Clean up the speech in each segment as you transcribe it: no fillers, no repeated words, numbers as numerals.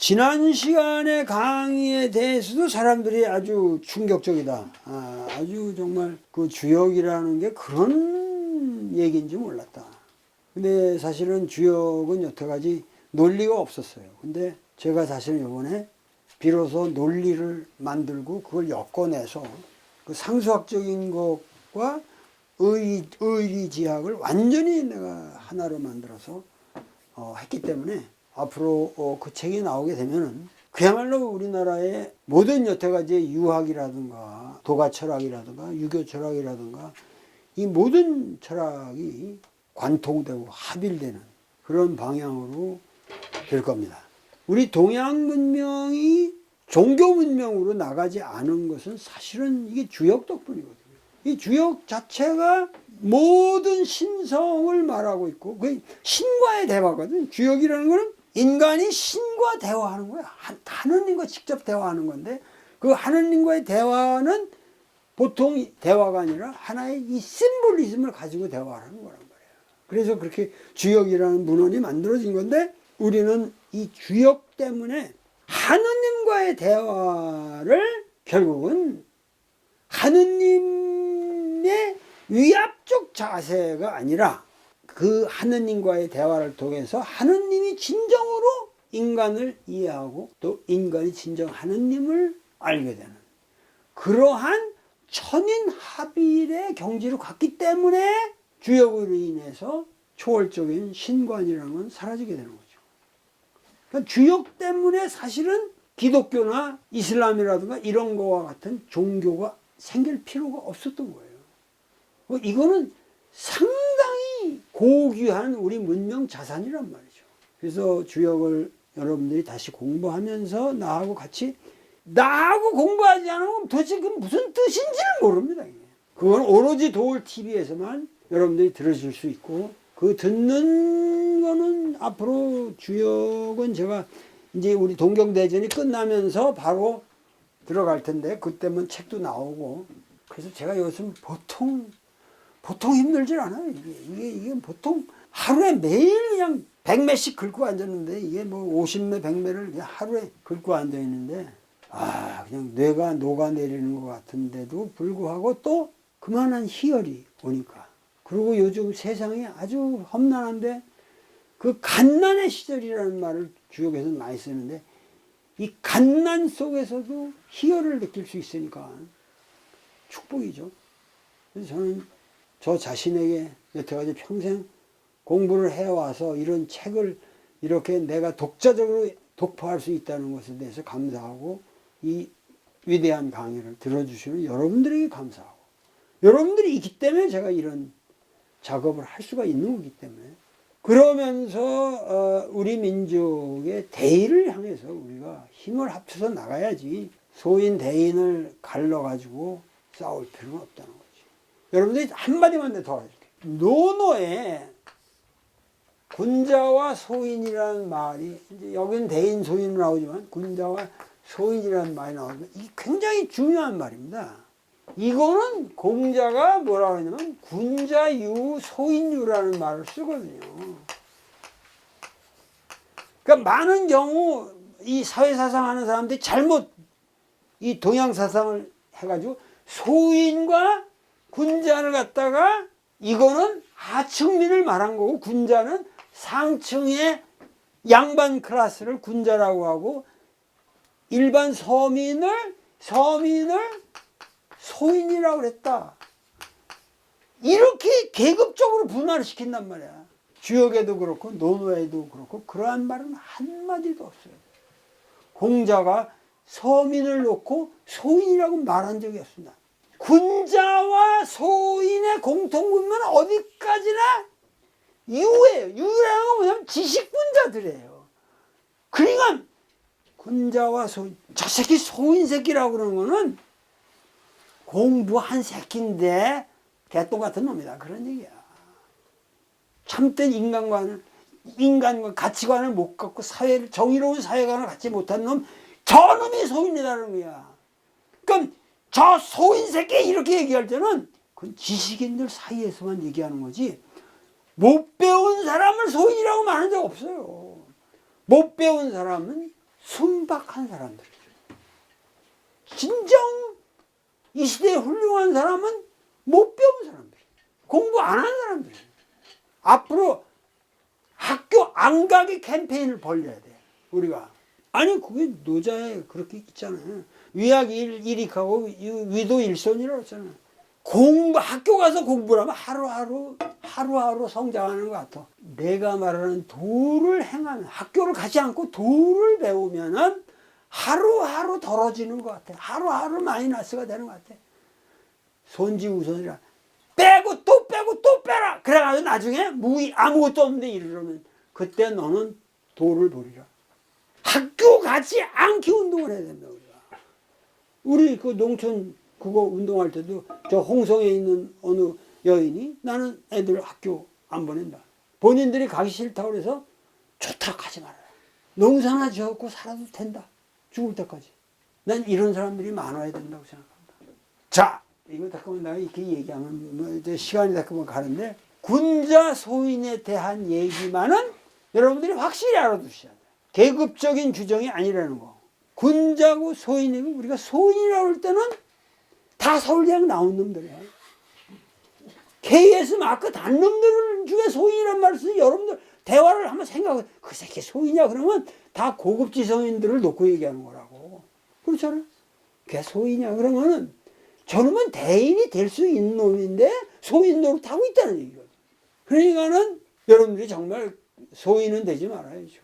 지난 시간의 강의에 대해서도 사람들이 아주 충격적이다. 아주 정말 그 주역이라는 게 그런 얘기인지 몰랐다. 근데 사실은 주역은 여태까지 논리가 없었어요. 근데 제가 사실은 이번에 비로소 논리를 만들고 그걸 엮어내서 그 상수학적인 것과 의리지학을 완전히 내가 하나로 만들어서 했기 때문에 앞으로 그 책이 나오게 되면은 그야말로 우리나라의 모든 여태까지의 유학이라든가 도가 철학이라든가 유교 철학이라든가 이 모든 철학이 관통되고 합일되는 그런 방향으로 될 겁니다. 우리 동양 문명이 종교 문명으로 나가지 않은 것은 사실은 이게 주역 덕분이거든요. 이 주역 자체가 모든 신성을 말하고 있고 그 신과의 대화거든. 주역이라는 거는 인간이 신과 대화하는 거야. 하느님과 직접 대화하는 건데 그 하느님과의 대화는 보통 대화가 아니라 하나의 이 심볼리즘을 가지고 대화하는 거란 말이에요. 그래서 그렇게 주역이라는 문헌이 만들어진 건데 우리는 이 주역 때문에 하느님과의 대화를 결국은 하느님의 위압적 자세가 아니라 그 하느님과의 대화를 통해서 하느님이 진정으로 인간을 이해하고 또 인간이 진정 하느님을 알게 되는 그러한 천인합일의 경지로 갔기 때문에 주역으로 인해서 초월적인 신관이라는 건 사라지게 되는 거죠. 그러니까 주역 때문에 사실은 기독교나 이슬람이라든가 이런 거와 같은 종교가 생길 필요가 없었던 거예요. 이거는 상당히 고귀한 우리 문명 자산이란 말이죠. 그래서 주역을 여러분들이 다시 공부하면서 나하고 공부하지 않으면 도대체 그 무슨 뜻인지를 모릅니다. 그건 오로지 도울TV에서만 여러분들이 들으실 수 있고 그 듣는 거는 앞으로 주역은 제가 이제 우리 동경대전이 끝나면서 바로 들어갈 텐데 그때면 책도 나오고 그래서 제가 요즘 보통 힘들질 않아요. 이게 보통 하루에 매일 그냥 100매씩 긁고 앉았는데 이게 뭐 50매 100매를 그냥 하루에 긁고 앉아 있는데 그냥 뇌가 녹아내리는 것 같은데도 불구하고 또 그만한 희열이 오니까 그리고 요즘 세상이 아주 험난한데 그 갓난의 시절이라는 말을 주역에서 많이 쓰는데 이 갓난 속에서도 희열을 느낄 수 있으니까 축복이죠. 그래서 저는 저 자신에게 여태까지 평생 공부를 해와서 이런 책을 이렇게 내가 독자적으로 독파할 수 있다는 것에 대해서 감사하고 이 위대한 강의를 들어주시는 여러분들에게 감사하고 여러분들이 있기 때문에 제가 이런 작업을 할 수가 있는 거기 때문에 그러면서 우리 민족의 대의를 향해서 우리가 힘을 합쳐서 나가야지 소인 대인을 갈라가지고 싸울 필요는 없다는 거지. 여러분들이 한마디만 더 해줄게. 논어에 군자와 소인이라는 말이 이제 여기는 대인 소인으로 나오지만 군자와 소인이라는 말이 나오면 이게 굉장히 중요한 말입니다. 이거는 공자가 뭐라고 하냐면 군자유 소인유라는 말을 쓰거든요. 그러니까 많은 경우 이 사회사상 하는 사람들이 잘못 이 동양사상을 해가지고 소인과 군자를 갖다가 이거는 하층민을 말한 거고 군자는 상층의 양반 클래스를 군자라고 하고 일반 서민을 소인이라고 그랬다. 이렇게 계급적으로 분할을 시킨단 말이야. 주역에도 그렇고 논어에도 그렇고 그러한 말은 한마디도 없어요. 공자가 서민을 놓고 소인이라고 말한 적이 없습니다. 군자와 소인의 공통분모는 어디까지나 유예요. 유라는 건 뭐냐면 지식분자들이에요. 그러니까 군자와 소인, 저 새끼 소인 새끼라고 그러는 거는 공부한 새끼인데 개똥 같은 놈이다 그런 얘기야. 참된 인간과 가치관을 못 갖고 정의로운 사회관을 갖지 못한 놈 저놈이 소인이라는 거야. 그러니까 저 소인 새끼 이렇게 얘기할 때는 그건 지식인들 사이에서만 얘기하는 거지 못 배운 사람을 소인이라고 말한 적 없어요. 못 배운 사람은 순박한 사람들이죠. 진정 이 시대에 훌륭한 사람은 못 배운 사람들이에요. 공부 안 한 사람들이에요. 앞으로 학교 안 가기 캠페인을 벌려야 돼. 우리가. 아니 그게 노자에 그렇게 있잖아요. 위학 일익하고 위도 일손이라고 했잖아요. 학교 가서 공부를 하면 하루하루 성장하는 것 같아. 내가 말하는 도를 행하는, 학교를 가지 않고 도를 배우면은 하루하루 덜어지는 것 같아. 하루하루 마이너스가 되는 것 같아. 손지우선이라. 빼고 또 빼고 또 빼라. 그래가지고 나중에 아무것도 없는데 이러면 그때 너는 도를 버리라. 학교 가지 않게 운동을 해야 된다, 우리가. 우리 그 농촌 그거 운동할 때도 저 홍성에 있는 어느 여인이 나는 애들 학교 안 보낸다. 본인들이 가기 싫다고 그래서 좋다 가지 말아라. 농사나 지었고 살아도 된다. 죽을 때까지. 난 이런 사람들이 많아야 된다고 생각합니다. 자, 이거 잠깐만 내가 이렇게 얘기하면 뭐 이제 시간이 잠깐만 가는데 군자 소인에 대한 얘기만은 여러분들이 확실히 알아두셔야 돼요. 계급적인 규정이 아니라는 거. 군자고 소인이고 우리가 소인이라고 할 때는 다 서울대학 나온 놈들이야. KS 마크 단 놈들 중에 소인이란 말을 쓰니 여러분들 대화를 한번 생각해. 그 새끼 소인이야 그러면 다 고급지성인들을 놓고 얘기하는 거라고. 그렇잖아. 걔 소인이야 그러면은 저놈은 대인이 될 수 있는 놈인데 소인 노릇하고 있다는 얘기거든. 그러니까는 여러분들이 정말 소인은 되지 말아야죠.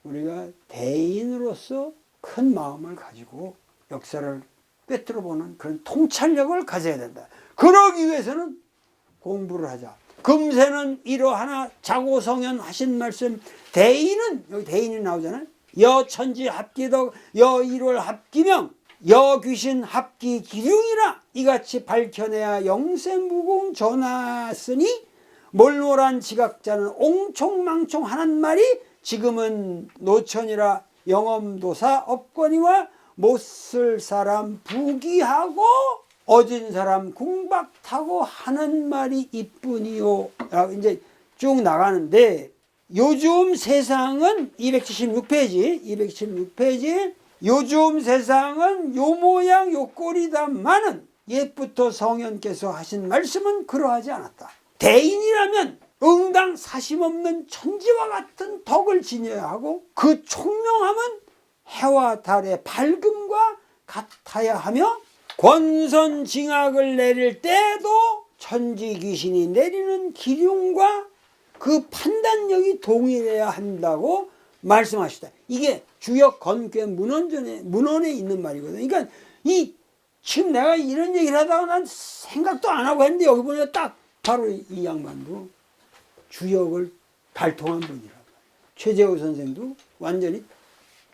우리가 대인으로서 큰 마음을 가지고 역사를 꿰뚫어보는 그런 통찰력을 가져야 된다. 그러기 위해서는 공부를 하자. 금세는 이러하나 자고성현 하신 말씀 대인은 여기 대인이 나오잖아요. 여천지 합기덕 여일월 합기명 여귀신 합기 기륭이라 이같이 밝혀내야 영세무공 전하으니 몰몰한 지각자는 옹총망총 하는 말이 지금은 노천이라 영엄도사 없거니와 못쓸 사람 부기하고 어진 사람 궁박타고 하는 말이 이뿐이요. 이제 쭉 나가는데 요즘 세상은 276페이지 요즘 세상은 요 모양 요 꼴이다마는 옛부터 성현께서 하신 말씀은 그러하지 않았다. 대인이라면 응당 사심없는 천지와 같은 덕을 지녀야 하고 그 총명함은 해와 달의 밝음과 같아야 하며 권선징악을 내릴 때도 천지 귀신이 내리는 기륭과 그 판단력이 동일해야 한다고 말씀하시다. 이게 주역 건괴 문헌에 있는 말이거든요. 그러니까 지금 내가 이런 얘기를 하다가 난 생각도 안 하고 했는데 여기 보니까 딱 바로 이 양반도 주역을 달통한 분이라고. 최재호 선생도 완전히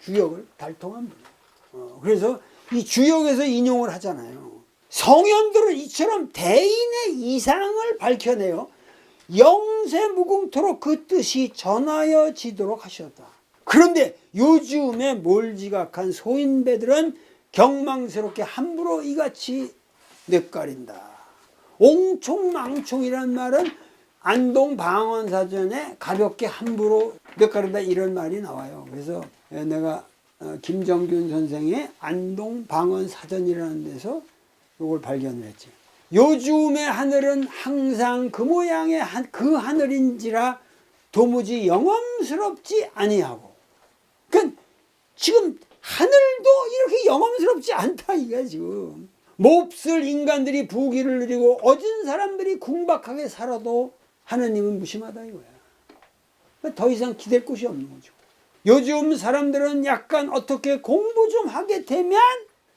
주역을 달통한 분이에요. 그래서 이 주역에서 인용을 하잖아요. 성현들은 이처럼 대인의 이상을 밝혀내요. 영세무궁토록 그 뜻이 전하여지도록 하셨다. 그런데 요즘에 몰지각한 소인배들은 경망스럽게 함부로 이같이 뇌가린다. 옹총망총이란 말은 안동방언사전에 가볍게 함부로 뇌가린다 이런 말이 나와요. 그래서 내가 김정균 선생의 안동방언사전이라는 데서 이걸 발견을 했지. 요즘의 하늘은 항상 그 모양의 그 하늘인지라 도무지 영험스럽지 아니하고. 그러니까 지금 하늘도 이렇게 영험스럽지 않다 이게 지금. 몹쓸 인간들이 부귀를 누리고 어진 사람들이 궁박하게 살아도 하느님은 무심하다 이거야. 더 이상 기댈 곳이 없는 거죠. 요즘 사람들은 약간 어떻게 공부 좀 하게 되면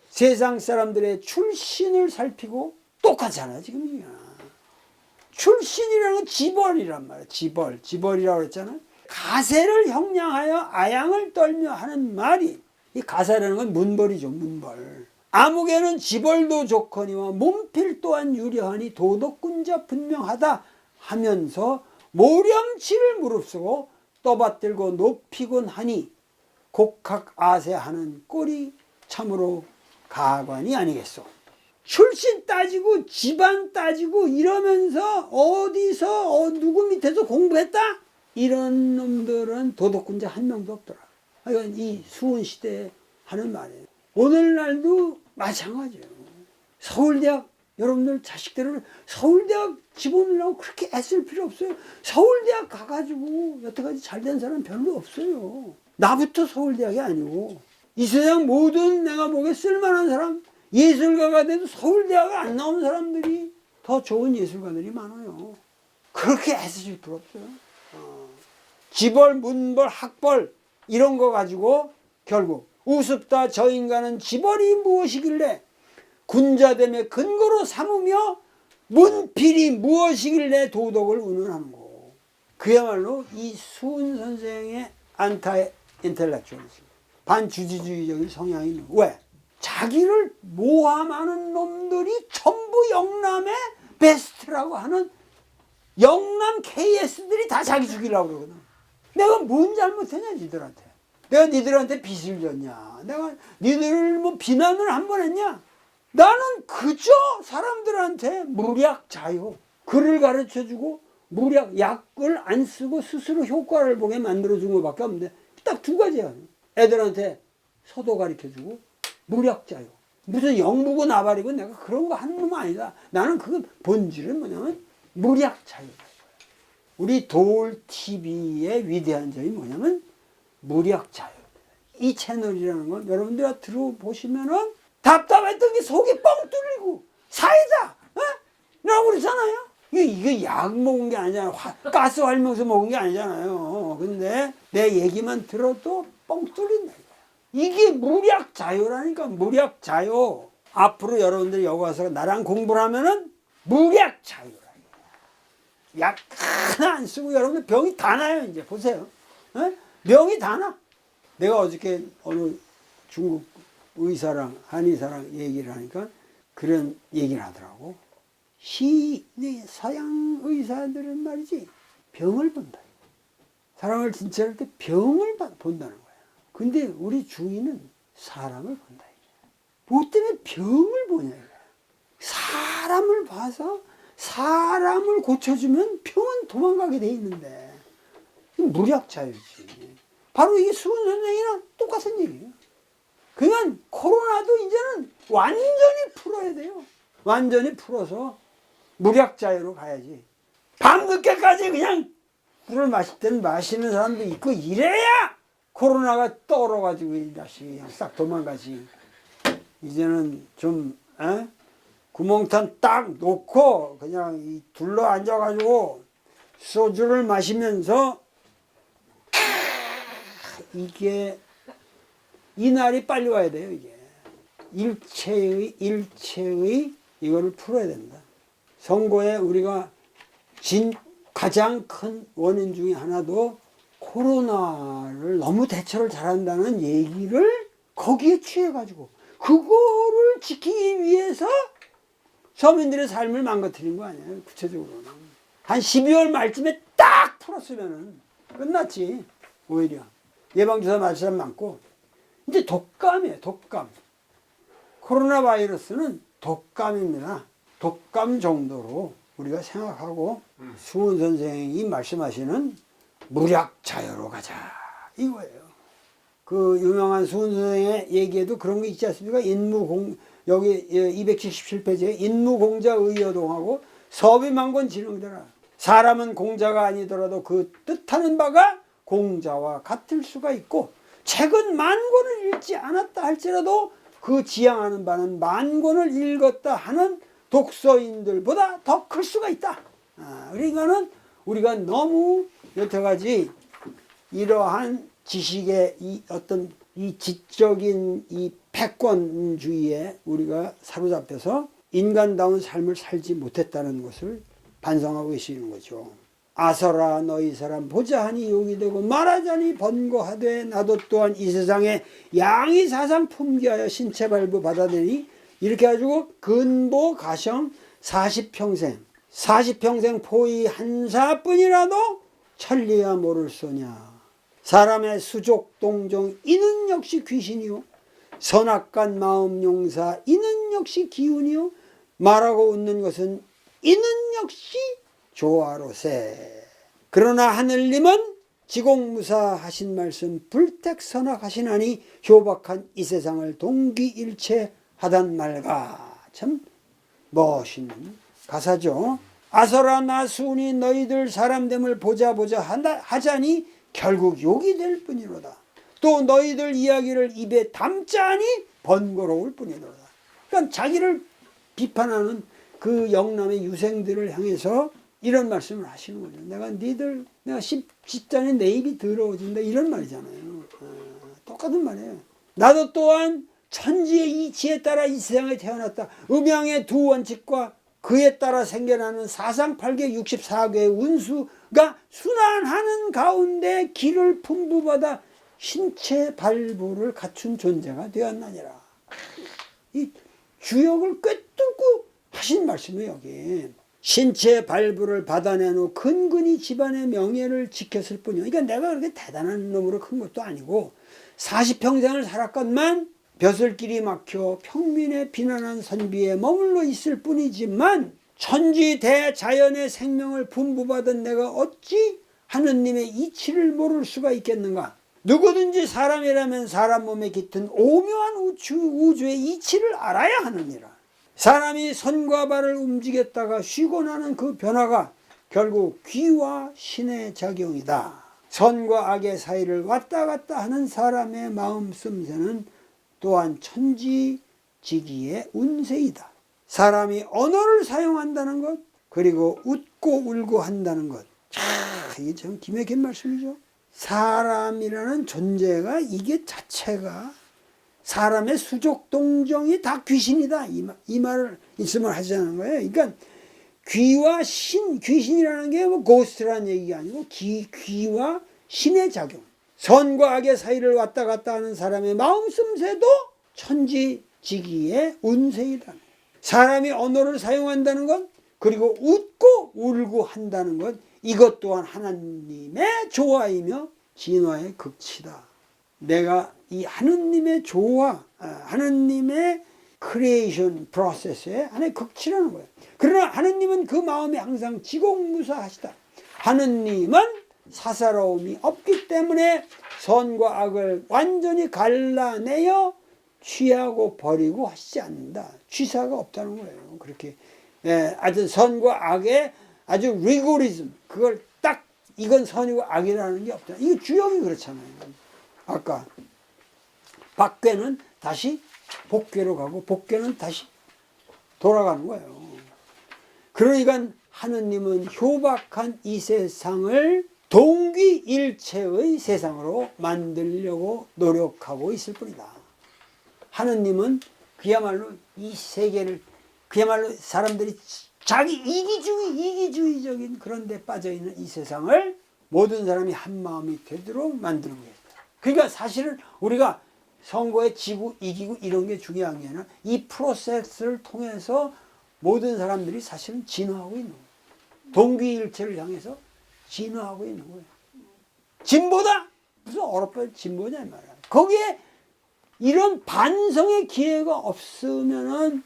세상 사람들의 출신을 살피고 똑같잖아 지금 이게. 출신이라는 건 지벌이란 말이야. 지벌이라고 그랬잖아. 가세를 형량하여 아양을 떨며 하는 말이, 이 가세라는 건 문벌이죠. 문벌. 아무개는 지벌도 좋거니와 몸필 또한 유려하니 도덕군자 분명하다 하면서 모렴치를 무릅쓰고 떠받들고 높이곤 하니 곡학아세하는 꼴이 참으로 가관이 아니겠소. 출신 따지고 집안 따지고 이러면서 어디서 누구 밑에서 공부했다? 이런 놈들은 도덕군자 한 명도 없더라. 이건 이 수원 시대에 하는 말이에요. 오늘날도 마찬가지예요. 서울대학 여러분들 자식들을 서울대학 집어넣으려고 그렇게 애쓸 필요 없어요. 서울대학 가가지고 여태까지 잘된 사람 별로 없어요. 나부터 서울대학이 아니고 이 세상 모든 내가 보기에 쓸만한 사람, 예술가가 돼도 서울대학 안 나온 사람들이 더 좋은 예술가들이 많아요. 그렇게 애쓰실 필요 없어요. 지벌, 문벌, 학벌 이런 거 가지고 결국 우습다 저 인간은 지벌이 무엇이길래 군자됨의 근거로 삼으며 문필이 무엇이길래 도덕을 운운하는 거. 그야말로 이 수은 선생의 안타의 인텔렉츄얼리즘, 반주지주의적인 성향이 있는 거예요. 왜? 자기를 모함하는 놈들이 전부 영남의 베스트라고 하는 영남 KS들이 다 자기 죽이려고 그러거든. 내가 뭔 잘못했냐 니들한테. 내가 니들한테 빚을 졌냐. 내가 니들을 뭐 비난을 한 번 했냐. 나는 그저 사람들한테 무략 자유, 글을 가르쳐주고 무략 약을 안 쓰고 스스로 효과를 보게 만들어준 것밖에 없는데 딱 두 가지야. 애들한테 서도 가르쳐주고 무략 자유. 무슨 영무고 나발이고 내가 그런 거 하는 놈 아니다. 나는 그 본질은 뭐냐면 무략 자유다. 우리 도올TV의 위대한 점이 뭐냐면 무략 자유. 이 채널이라는 건 여러분들 들어보시면은 답답했던 게 속이 뻥 뚫리고 사이다! 어? 라고 그러잖아요. 이게 약 먹은 게 아니잖아요. 가스 활명수 먹은 게 아니잖아요. 근데 내 얘기만 들어도 뻥 뚫린다. 이게 무략 자유라니까. 무략 자유. 앞으로 여러분들이 여기 와서 나랑 공부를 하면은 무략 자유라. 약 하나 안 쓰고 여러분들 병이 다 나요. 이제 보세요. 어? 병이 다 나. 내가 어저께 어느 중국 의사랑 한의사랑 얘기를 하니까 그런 얘기를 하더라고. 서양 의사들은 말이지 병을 본다. 사람을 진찰할 때 병을 본다는 거야. 근데 우리 중의는 사람을 본다. 뭐 때문에 병을 보냐 이거야. 사람을 봐서 사람을 고쳐주면 병은 도망가게 돼 있는데 무략자유지. 바로 이게 수은 선생이랑 똑같은 얘기예요. 그러니까 코로나도 이제는 완전히 풀어야 돼요. 완전히 풀어서 무략자유로 가야지. 밤늦게까지 그냥 물을 마실 때는 마시는 사람도 있고 이래야 코로나가 떨어가지고 이 자식이 그냥 싹 도망가지. 이제는 좀 구멍탄 딱 놓고 그냥 둘러 앉아가지고 소주를 마시면서 이게 이 날이 빨리 와야 돼요. 이게 일체의 이거를 풀어야 된다. 선거에 우리가 가장 큰 원인 중에 하나도 코로나를 너무 대처를 잘한다는 얘기를 거기에 취해가지고 그거를 지키기 위해서 서민들의 삶을 망가뜨린 거 아니에요. 구체적으로는 한 12월 말쯤에 딱 풀었으면 끝났지. 오히려 예방주사 맞을 사람 많고 이제 독감이에요. 독감. 코로나 바이러스는 독감입니다. 독감 정도로 우리가 생각하고 수은 선생이 말씀하시는 무략자유로 가자 이거예요. 그 유명한 수은 선생의 얘기에도 그런 게 있지 않습니까? 여기 277페이지에 인무공자의여동하고 서비만권 진흥되라. 사람은 공자가 아니더라도 그 뜻하는 바가 공자와 같을 수가 있고 책은 만권을 읽지 않았다 할지라도 그 지향하는 바는 만권을 읽었다 하는 독서인들보다 더 클 수가 있다. 그러니까는 우리가 너무 여태까지 이러한 지식의 어떤 이 지적인 이 패권주의에 우리가 사로잡혀서 인간다운 삶을 살지 못했다는 것을 반성하고 계시는 거죠. 아서라 너희 사람 보자하니 욕이 되고 말하자니 번거하되 나도 또한 이 세상에 양이 사상 품기하여 신체 발부 받아들이니 이렇게 해가지고 근보 가정 40평생 포의 한사뿐이라도 천리야 모를 소냐. 사람의 수족 동정 이는 역시 귀신이요 선악간 마음 용사 이는 역시 기운이요 말하고 웃는 것은 이는 역시 조화로세. 그러나 하늘님은 지공무사하신 말씀 불택선악하시나니 효박한 이 세상을 동기일체하단 말과. 참 멋있는 가사죠. 아서라 나수니 너희들 사람됨을 보자 하자니 결국 욕이 될 뿐이로다. 또 너희들 이야기를 입에 담자니 번거로울 뿐이로다. 그러니까 자기를 비판하는 그 영남의 유생들을 향해서 이런 말씀을 하시는 거죠. 내가 십자니 내 입이 더러워진다 이런 말이잖아요. 똑같은 말이에요. 나도 또한 천지의 이치에 따라 이 세상에 태어났다. 음양의 두 원칙과 그에 따라 생겨나는 사상팔계 64개의 운수가 순환하는 가운데 기를 풍부받아 신체 발부를 갖춘 존재가 되었나니라. 이 주역을 꿰뚫고 하신 말씀이에요. 여기 신체 발부를 받아내놓고 근근히 집안의 명예를 지켰을 뿐이요. 그러니까 내가 그렇게 대단한 놈으로 큰 것도 아니고 40평생을 살았건만 벼슬길이 막혀 평민의 비난한 선비에 머물러 있을 뿐이지만 천지 대자연의 생명을 분부받은 내가 어찌 하느님의 이치를 모를 수가 있겠는가. 누구든지 사람이라면 사람 몸에 깃든 오묘한 우주의 이치를 알아야 하느니라. 사람이 손과 발을 움직였다가 쉬고 나는 그 변화가 결국 귀와 신의 작용이다. 선과 악의 사이를 왔다 갔다 하는 사람의 마음 씀새는 또한 천지지기의 운세이다. 사람이 언어를 사용한다는 것, 그리고 웃고 울고 한다는 것. 이게 참 기막힌 말씀이죠. 사람이라는 존재가 이게 자체가 사람의 수족 동정이 다 귀신이다. 이 말을 있으면 하자는 거예요. 그러니까 귀와 귀신이라는 게 뭐 고스트라는 얘기가 아니고 귀와 신의 작용. 선과 악의 사이를 왔다 갔다 하는 사람의 마음 씀새도 천지지기의 운세이다. 사람이 언어를 사용한다는 것, 그리고 웃고 울고 한다는 것, 이것 또한 하나님의 조화이며 진화의 극치다. 내가 이 하느님의 조화, 하느님의 크리에이션 프로세스의 하나의 극치라는 거예요. 그러나 하느님은 그 마음이 항상 지공무사하시다. 하느님은 사사로움이 없기 때문에 선과 악을 완전히 갈라내어 취하고 버리고 하시지 않는다. 취사가 없다는 거예요. 그렇게 아주 선과 악의 아주 리고리즘, 그걸 딱 이건 선이고 악이라는 게 없다. 이거 주역이 그렇잖아요. 아까 박괴는 다시 복괴로 가고 복괴는 다시 돌아가는 거예요. 그러니까 하느님은 효박한 이 세상을 동기일체의 세상으로 만들려고 노력하고 있을 뿐이다. 하느님은 그야말로 이 세계를 그야말로 사람들이 자기 이기주의적인 그런 데 빠져있는 이 세상을 모든 사람이 한 마음이 되도록 만드는 거예요. 그러니까 사실은 우리가 선거에 지고 이기고 이런 게 중요한 게 아니라 이 프로세스를 통해서 모든 사람들이 사실은 진화하고 있는 거예요. 동기일체를 향해서 진화하고 있는 거예요. 진보다? 무슨 어렵게 진보냐 이 말이야. 거기에 이런 반성의 기회가 없으면은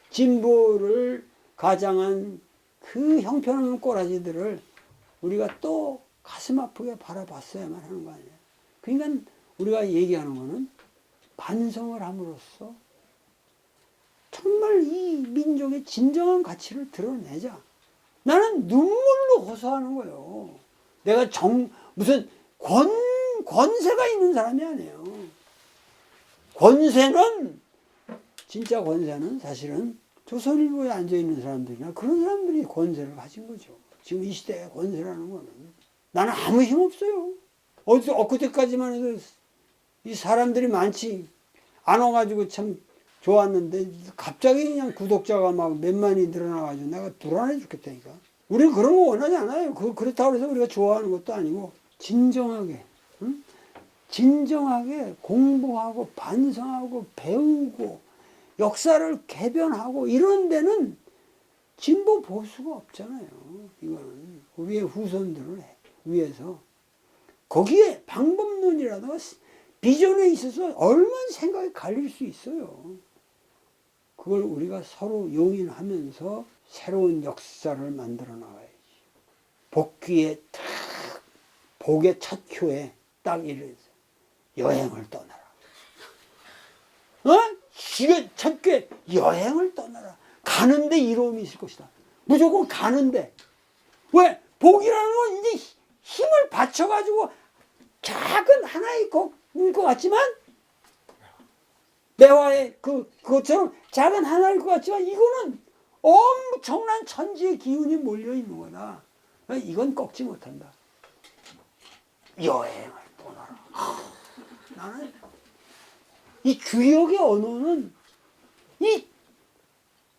진보를 가장한 그 형편없는 꼬라지들을 우리가 또 가슴 아프게 바라봤어야만 하는 거 아니에요. 그러니까 우리가 얘기하는 거는 반성을 함으로써 정말 이 민족의 진정한 가치를 드러내자. 나는 눈물로 호소하는 거예요. 내가 무슨 권세가 있는 사람이 아니에요. 진짜 권세는 사실은 조선일보에 앉아있는 사람들이나 그런 사람들이 권세를 가진 거죠. 지금 이 시대의 권세라는 거는. 나는 아무 힘 없어요. 엊그제까지만 해도 이 사람들이 많지 안 와가지고 참 좋았는데 갑자기 그냥 구독자가 막 몇만이 늘어나가지고 내가 불안해 죽겠다니까. 우리는 그런 거 원하지 않아요. 그렇다고 해서 우리가 좋아하는 것도 아니고 진정하게 응? 진정하게 공부하고 반성하고 배우고 역사를 개변하고 이런 데는 진보 보수가 없잖아요. 이거는 우리의 후손들을 위해서 거기에 방법론이라든가 비전에 있어서 얼마나 생각이 갈릴 수 있어요. 그걸 우리가 서로 용인하면서 새로운 역사를 만들어 나가야지. 복귀에 탁 복의 첫 효에 딱 이래서 여행을 떠나라. 지금 첫 교회 여행을 떠나라. 가는데 이로움이 있을 것이다. 무조건 가는데. 왜? 복이라는 건 이제 힘을 받쳐가지고 작은 하나의 것일 것 같지만, 매화의 그것처럼 작은 하나일 것 같지만, 이거는 엄청난 천지의 기운이 몰려있는 거다. 이건 꺾지 못한다. 여행을 떠나라. 나는 이 규역의 언어는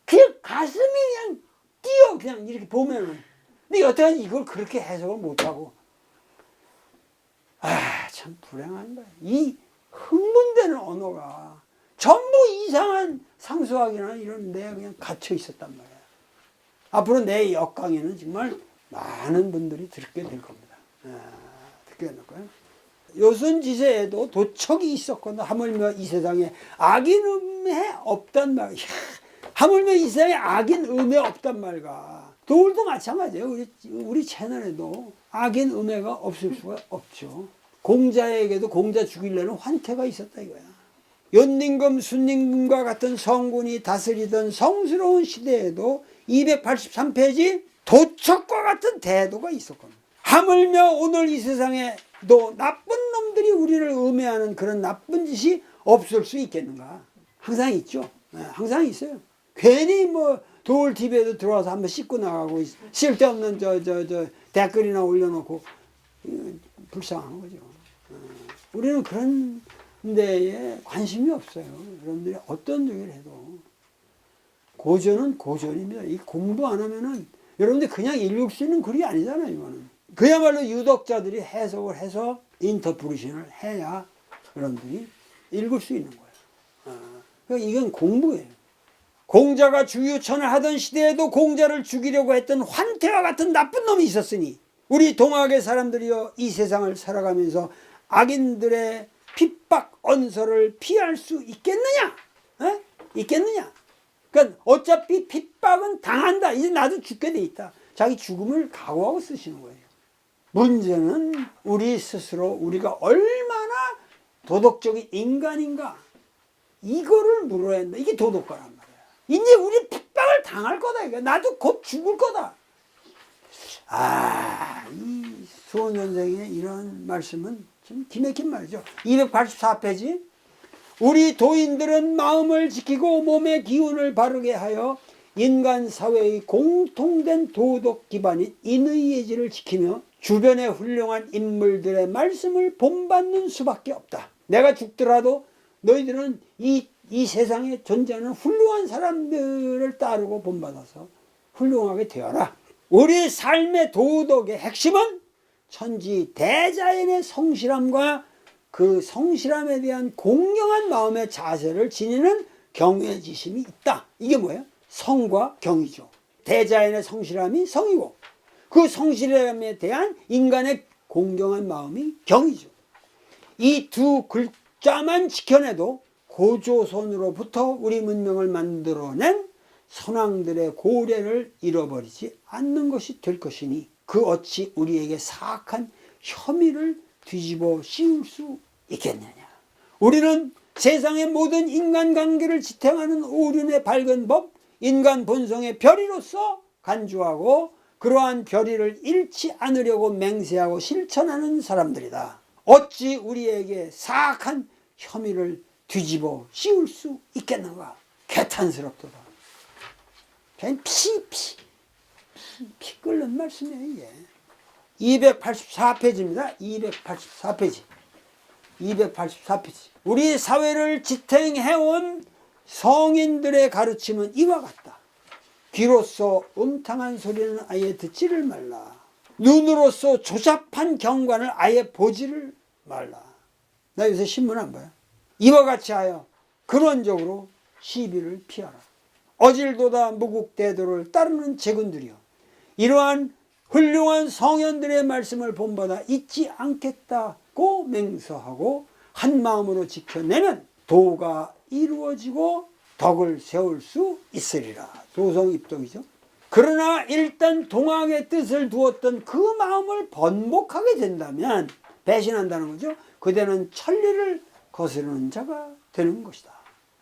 그냥 가슴이 그냥 뛰어, 그냥 이렇게 보면은. 근데 여태까지 이걸 그렇게 해석을 못하고, 참 불행한 거야. 이 흥분되는 언어가 전부 이상한 상수학이나 이런 데 그냥 갇혀 있었단 말이야. 앞으로 내 역강에는 정말 많은 분들이 듣게 될 겁니다. 듣게 될 거예요. 요순지세에도 도척이 있었거나 하물며 이 세상에 악인 음해 없단 말. 하물며 이 세상에 악인 음해 없단 말과 도울도 마찬가지예요. 우리 채널에도 악인 음해가 없을 수가 없죠. 공자에게도 공자 죽이려는 환태가 있었다 이거야. 연임금, 순임금과 같은 성군이 다스리던 성스러운 시대에도 283페이지 도척과 같은 대도가 있었거든. 하물며 오늘 이 세상에도 나쁜 놈들이 우리를 음해하는 그런 나쁜 짓이 없을 수 있겠는가? 항상 있죠. 항상 있어요. 괜히 뭐 도울TV에도 들어와서 한번 씻고 나가고 쓸데없는 댓글이나 올려놓고 불쌍한 거죠. 우리는 그런 데에 관심이 없어요. 여러분들이 어떤 얘기를 해도 고전은 고전입니다. 이 공부 안 하면은 여러분들 그냥 읽을 수 있는 글이 아니잖아요. 이거는 그야말로 유독자들이 해석을 해서 인터프리션을 해야 여러분들이 읽을 수 있는 거예요. 그러니까 이건 공부예요. 공자가 주유천을 하던 시대에도 공자를 죽이려고 했던 환태와 같은 나쁜 놈이 있었으니 우리 동학의 사람들이여 이 세상을 살아가면서 악인들의 핍박 언서를 피할 수 있겠느냐? 있겠느냐? 그러니까 어차피 핍박은 당한다. 이제 나도 죽게 돼 있다. 자기 죽음을 각오하고 쓰시는 거예요. 문제는 우리 스스로 우리가 얼마나 도덕적인 인간인가 이거를 물어야 한다. 이게 도덕가란 말이야. 이제 우리 핍박을 당할 거다. 이거. 나도 곧 죽을 거다. 이 수원 선생의 이런 말씀은 좀 기맥힌 말이죠. 284페이지. 우리 도인들은 마음을 지키고 몸의 기운을 바르게 하여 인간 사회의 공통된 도덕 기반인 인의 예지를 지키며 주변의 훌륭한 인물들의 말씀을 본받는 수밖에 없다. 내가 죽더라도 너희들은 이 세상에 존재하는 훌륭한 사람들을 따르고 본받아서 훌륭하게 되어라. 우리 삶의 도덕의 핵심은 천지 대자연의 성실함과 그 성실함에 대한 공경한 마음의 자세를 지니는 경외지심이 있다. 이게 뭐예요? 성과 경이죠. 대자연의 성실함이 성이고 그 성실함에 대한 인간의 공경한 마음이 경이죠. 이 두 글자만 지켜내도 고조선으로부터 우리 문명을 만들어낸 선왕들의 고래를 잃어버리지 않는 것이 될 것이니 그 어찌 우리에게 사악한 혐의를 뒤집어 씌울 수 있겠느냐. 우리는 세상의 모든 인간관계를 지탱하는 오륜의 밝은 법, 인간 본성의 별이로서 간주하고 그러한 별이를 잃지 않으려고 맹세하고 실천하는 사람들이다. 어찌 우리에게 사악한 혐의를 뒤집어 씌울 수 있겠는가. 개탄스럽도다. 그냥 피 끓는 말씀이에요. 이게 284페이지입니다. 284페이지. 우리 사회를 지탱해온 성인들의 가르침은 이와 같다. 귀로서 음탕한 소리는 아예 듣지를 말라. 눈으로서 조잡한 경관을 아예 보지를 말라. 나 요새 신문 안 봐요. 이와 같이 하여 근원적으로 시비를 피하라. 어질도다 무국대도를 따르는 제군들이여, 이러한 훌륭한 성현들의 말씀을 본받아 잊지 않겠다고 맹세하고 한 마음으로 지켜내면 도가 이루어지고 덕을 세울 수 있으리라. 도성입덕이죠. 그러나 일단 동학의 뜻을 두었던 그 마음을 번복하게 된다면, 배신한다는 거죠. 그대는 천리를 거스르는 자가 되는 것이다.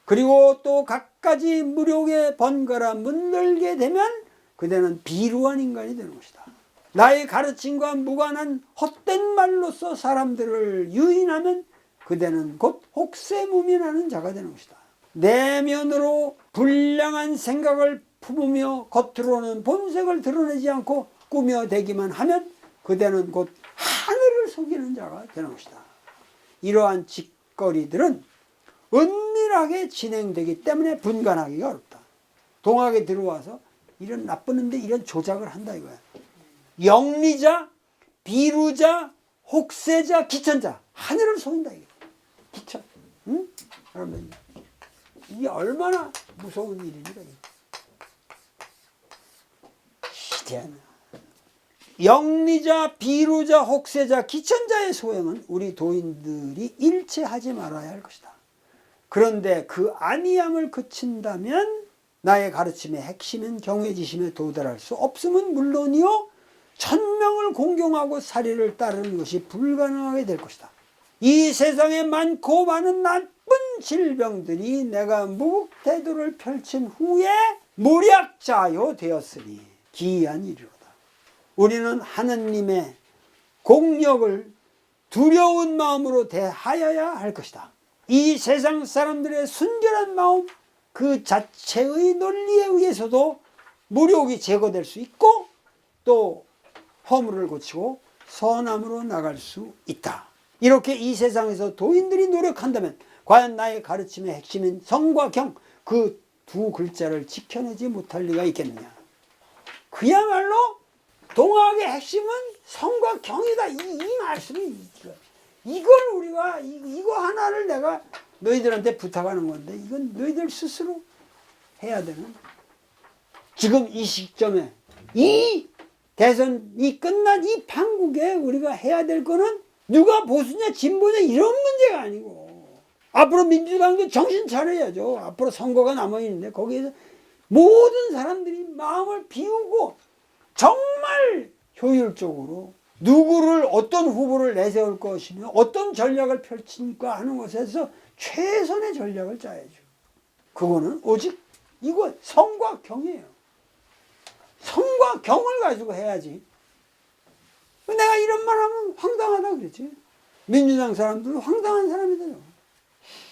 그리고 또 갖가지 무력에 번갈아 문들게 되면 그대는 비루한 인간이 되는 것이다. 나의 가르침과 무관한 헛된 말로써 사람들을 유인하면 그대는 곧 혹세무민하는 자가 되는 것이다. 내면으로 불량한 생각을 품으며 겉으로는 본색을 드러내지 않고 꾸며대기만 하면 그대는 곧 하늘을 속이는 자가 되는 것이다. 이러한 짓거리들은 은밀하게 진행되기 때문에 분간하기가 어렵다. 동학에 들어와서 이런 나쁘는데 이런 조작을 한다 이거야. 영리자, 비루자, 혹세자, 기천자, 하늘을 속인다 이게. 기천. 응? 여러분, 이게 얼마나 무서운 일입니까? 시대하나. 영리자, 비루자, 혹세자, 기천자의 소행은 우리 도인들이 일체하지 말아야 할 것이다. 그런데 그 안이함을 그친다면 나의 가르침의 핵심인 경외지심에 도달할 수 없음은 물론이요, 천명을 공경하고 사리를 따르는 것이 불가능하게 될 것이다. 이 세상에 많고 많은 나쁜 질병들이 내가 무국태도를 펼친 후에 무략자요 되었으니 기이한 일이로다. 우리는 하느님의 공력을 두려운 마음으로 대하여야 할 것이다. 이 세상 사람들의 순결한 마음 그 자체의 논리에 의해서도 무력이 제거될 수 있고 또 허물을 고치고 선함으로 나갈 수 있다. 이렇게 이 세상에서 도인들이 노력한다면 과연 나의 가르침의 핵심인 성과 경, 그 두 글자를 지켜내지 못할 리가 있겠느냐. 그야말로 동학의 핵심은 성과 경이다. 이 말씀이 이걸 우리가 이거 하나를 내가 너희들한테 부탁하는 건데 이건 너희들 스스로 해야 되는, 지금 이 시점에 이 대선이 끝난 이 판국에 우리가 해야 될 거는 누가 보수냐 진보냐 이런 문제가 아니고, 앞으로 민주당도 정신 차려야죠. 앞으로 선거가 남아있는데 거기에서 모든 사람들이 마음을 비우고 정말 효율적으로 누구를, 어떤 후보를 내세울 것이며 어떤 전략을 펼칠까 하는 것에서 최선의 전략을 짜야죠. 그거는 오직 이거 성과 경이에요. 성과 경을 가지고 해야지. 내가 이런 말 하면 황당하다 그랬지. 민주당 사람들은 황당한 사람이더라고.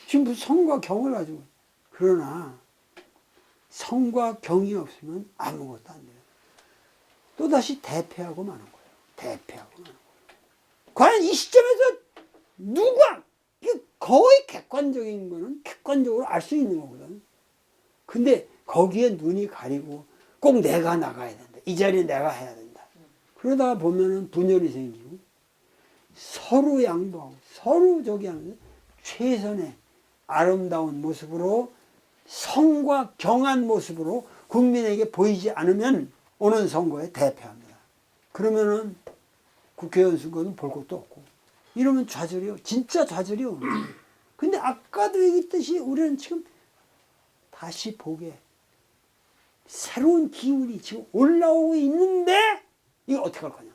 지금 무슨 성과 경을 가지고. 그러나 성과 경이 없으면 아무것도 안 돼요. 또다시 대패하고 마는 거예요. 대패하고 마는 거예요. 과연 이 시점에서 누가, 거의 객관적인 거는 객관적으로 알 수 있는 거거든. 근데 거기에 눈이 가리고 꼭 내가 나가야 된다. 이 자리에 내가 해야 된다. 그러다가 보면은 분열이 생기고 서로 양보하고 서로 저기 하면서 최선의 아름다운 모습으로 성과 경한 모습으로 국민에게 보이지 않으면 오는 선거에 대패합니다. 그러면은 국회의원 선거는 볼 것도 없고 이러면 좌절이요. 진짜 좌절이요. 근데 아까도 얘기했듯이 우리는 지금 다시 보게 새로운 기운이 지금 올라오고 있는데 이거 어떻게 할 거냐.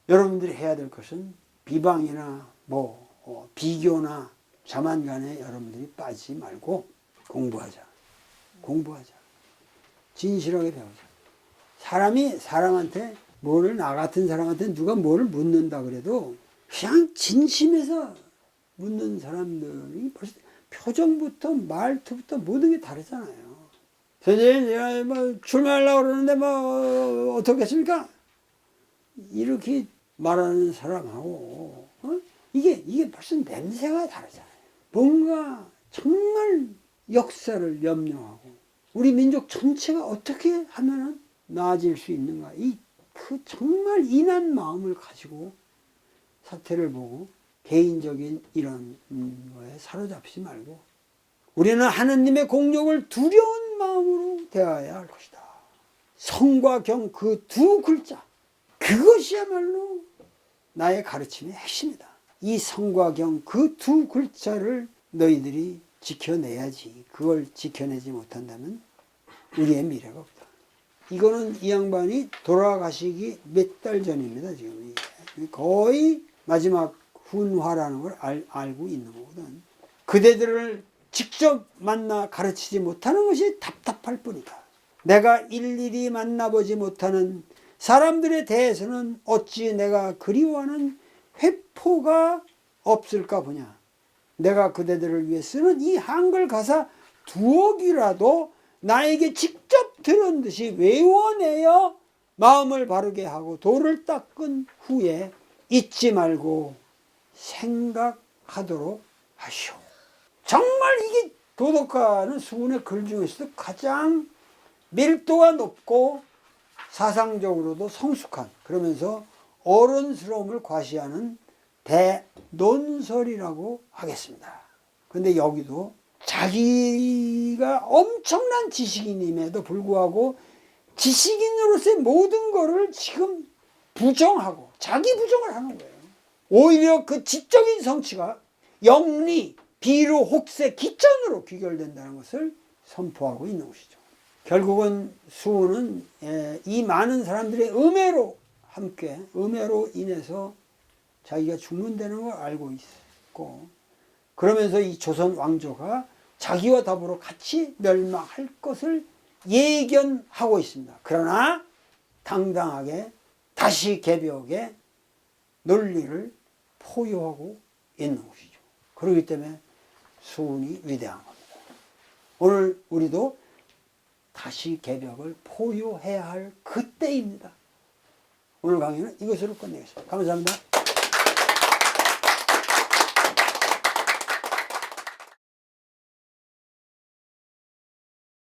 여러분들이 해야 될 것은 비방이나 비교나 자만간에 여러분들이 빠지지 말고 공부하자. 공부하자. 진실하게 배우자. 사람이 사람한테 뭐를, 나 같은 사람한테 누가 뭐를 묻는다 그래도 그냥 진심에서 묻는 사람들이 벌써 표정부터 말투부터 모든 게 다르잖아요. 선생님, 제가 출마하려고 그러는데 어떻겠습니까? 이렇게 말하는 사람하고, 이게 벌써 냄새가 다르잖아요. 뭔가 정말 역사를 염려하고, 우리 민족 전체가 어떻게 하면 나아질 수 있는가. 그 정말 인한 마음을 가지고 사태를 보고 개인적인 이런 거에 사로잡지 말고 우리는 하느님의 공력을 두려운 마음으로 대해야 할 것이다. 성과 경 그 두 글자, 그것이야말로 나의 가르침의 핵심이다. 이 성과 경 그 두 글자를 너희들이 지켜내야지. 그걸 지켜내지 못한다면 우리의 미래가 없다. 이거는 이 양반이 돌아가시기 몇 달 전입니다. 지금 이게. 거의 마지막 훈화라는 걸 알고 있는 거거든. 그대들을 직접 만나 가르치지 못하는 것이 답답할 뿐이다. 내가 일일이 만나보지 못하는 사람들에 대해서는 어찌 내가 그리워하는 회포가 없을까 보냐. 내가 그대들을 위해 쓰는 이 한글 가사 두억이라도 나에게 직접 들은 듯이 외워내어 마음을 바르게 하고 도를 닦은 후에 잊지 말고 생각하도록 하시오. 정말 이게 도덕가는 수훈의 글 중에서도 가장 밀도가 높고 사상적으로도 성숙한, 그러면서 어른스러움을 과시하는 대논설이라고 하겠습니다. 근데 여기도 자기가 엄청난 지식인임에도 불구하고 지식인으로서의 모든 거를 지금 부정하고 자기 부정을 하는 거예요. 오히려 그 지적인 성취가 영리, 비루, 혹세, 기천으로 귀결된다는 것을 선포하고 있는 것이죠. 결국은 수훈은 이 많은 사람들의 음해로 함께, 음해로 인해서 자기가 죽는다는 걸 알고 있고, 그러면서 이 조선 왕조가 자기와 더불어 같이 멸망할 것을 예견하고 있습니다. 그러나 당당하게 다시 개벽의 논리를 포효하고 있는 것이죠. 그렇기 때문에 수훈이 위대한 겁니다. 오늘 우리도 다시 개벽을 포효해야 할 그때입니다. 오늘 강의는 이것으로 끝내겠습니다. 감사합니다.